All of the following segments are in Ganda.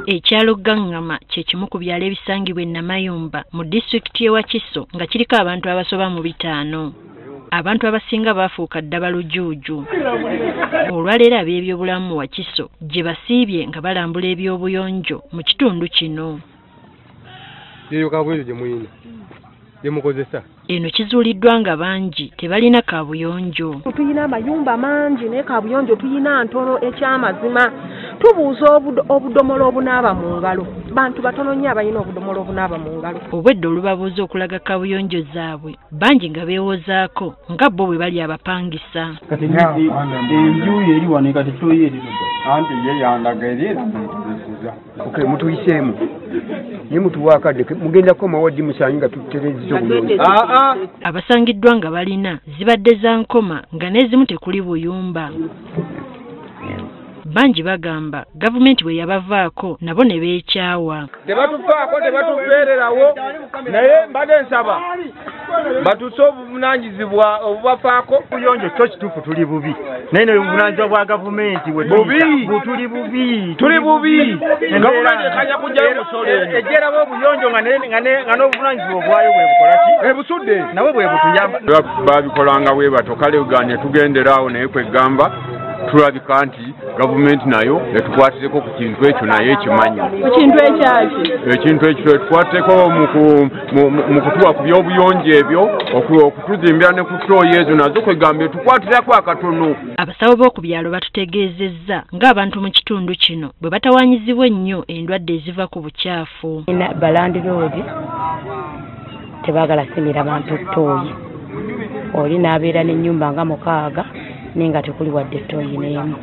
Ekyalo Gangama kye kimu ku byalo ebisangibwa e Namayumba mu disitulikiti y'e Wakiso nga kiriko abantu abasoba mu 5. Abantu abasinga baafuuka ddaba lujuuju. Olwaleero ab'ebyobulamu mu Wakiso gye basiibye nga balambula ebyobuyonjo mu kitundu kino. Yeyo kabweyo gye muyina gye mukozesa. Eno kizuuliddwa nga bangi tebalina kaabuyonjo. Tuyina amayumba mangi naye kaabuyonjo tuyina ntono ekyamazima. Tubuuza obudomolo obunaaba mu ngalo. Bantu batono nnyo abalina obudomolo obunaaba mu ngalo. Obwedde olubabuuza okulaga kaabuyonjo zaabwe bangi nga beewozaako nga bo bwe bali abapangisa. Kati enju eri wano kati toyi eri anti ye yandaga eri ezisiza. Okay, mutuyiseemu. Ye mutuwaakadde mugendako mawadi musanyi nga tutereezizo bulungi. Abasangiddwa nga balina zibadde za nkoma nga n'ezimu tekuli buyumba. Bangi bagamba gavumenti bwe yabavaako nabo ne beekyawa. Tebatufaako tebatubeererawo naye mbadde nsaba batuuse obuvunaanyizibwa obubafaako. Obuyonjo kyo kituufu tuli bubi naye n'obuvunaanyizibwa bwa gavumenti tuli bubi gavumenti ekanya kujjayo musolo ejjerawo obuyonjo nga n'obuvunaanyizibwa obwayo bwe bukola ki ebusudde nabwe bwe butuyamba. Babikolanga bwe bato kale uganye tugenderaawo naye kwegamba tulabika nti gavumenti nayo etukwatireko ku kintu ekyo naye ekimanyi. Ku kintu ekyaki? Ekintu ekyo etukwatireko mu kutuwa ku byobuyonjo ebyo okutuzimbira ne ku ttooyi ezo nazo kwegamba etukwatirako akatono. Abasawo b'oku byalo batutegeezezza ng'abantu mu kitundu kino bwe batawaanyizibwa ennyo endwadde eziva ku bukyafu. Balandiroodi tebaagala simira bantu ttooyi. Oli n'abeera n'ennyumba nga 6 nenga tekuli wadde ttooyi n'emu.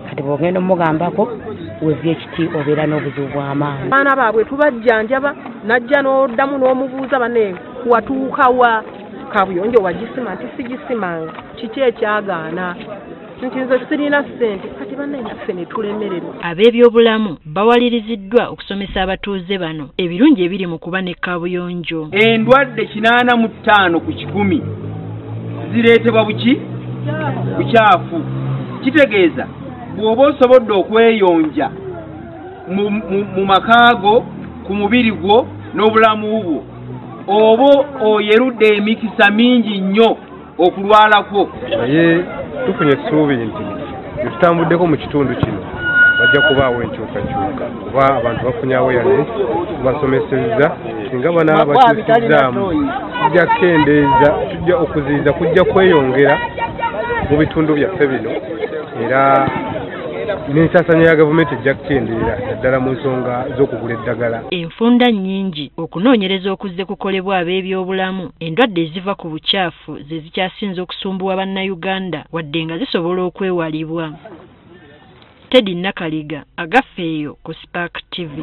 Kati bw'ogenda omugambako wevye ekiti obeera n'obuzibu bw'amaanyi. Abaana baabwe tubajjanjaba najja n'oddamu n'omubuuza bane watuuka wa kaabuyonjo wagisima nti sigisimanga. Kiki ekyagaana? Nti nze sirina ssente kati banne naffe ne tulemererwa. Ab'ebyobulamu bawaliriziddwa okusomesa abatuuze bano ebirungi ebiri mu kuba ne kaabuyonjo. Endwadde 85 ku 100 zireetebwa bukyafu. Kitegeeza bw'oba osobodde okweyonja mu makaago ku mubiri gwo n'obulamu bwo oba oyerudde emikisa mingi nnyo okulwalako. Naye tufunye essuubi nti tutambuddeko mu kitundu kino bajja kubaawo enkyukakyuka kuba abantu bafunye awareness basomesezza singa bana batuusizzaamu tujja kukendeeza tujja okuziyiza kujja kweyongera mu bitundu byaffe bino era n'ensaasanya ya gavumenti ejja kukendeera naddala mu nsonga z'okugula eddagala. Enfunda nnyingi okunoonyereza okuzze kukolebwa ab'ebyobulamu endwadde eziva ku bukyafu ze zikyasinze okusumbuwa bannayuganda wadde nga zisobola okwewalibwa. Teddy Nakaliga, Agafeeyo ku Spark TV.